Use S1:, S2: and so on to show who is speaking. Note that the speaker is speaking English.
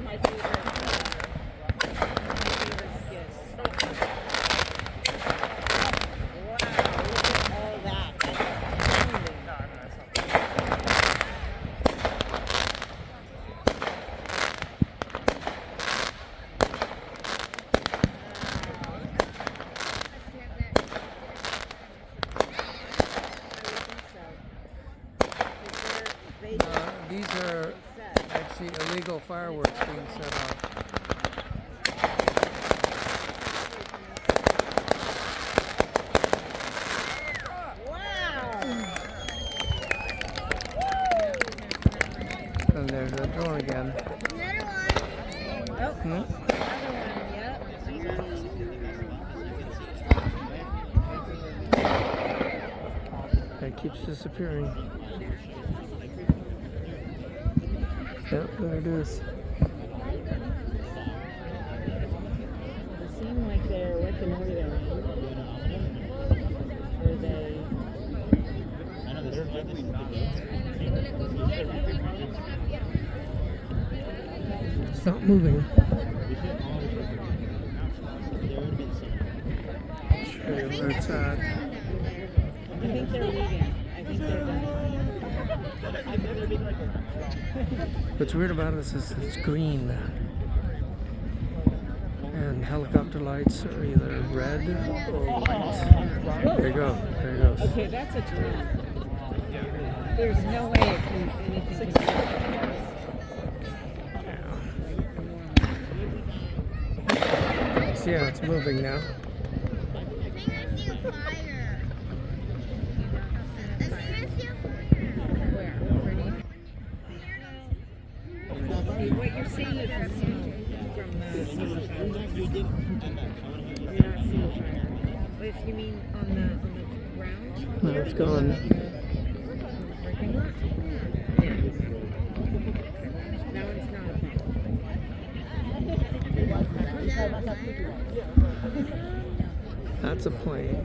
S1: my favorite skits. Wow, look at all that. That's astounding.
S2: These are actually illegal fireworks being set off.
S1: Wow!
S2: And there's a drone again.
S3: Another one.
S1: Oh,
S2: Hmm?
S1: another one, yep.
S2: It keeps disappearing. Yep, there it is.
S1: They seem like they're reconnoitering. Or they...
S2: It's not moving. Show you where it's at.
S1: I think they're leaving. I think they're done.
S2: What's weird about it is it's green. And helicopter lights are either red or white. There you go. There it goes.
S1: Okay, that's a drone. There's no way it can anything can
S2: Yeah, it's moving now.
S3: I think I see a fire. I think I see a fire.
S1: Where? What you're seeing is the smoke from the You're not seeing fire. But if you mean on the ground?
S2: No, it's gone.
S1: Yeah. That one's not a problem.
S2: That's a plane.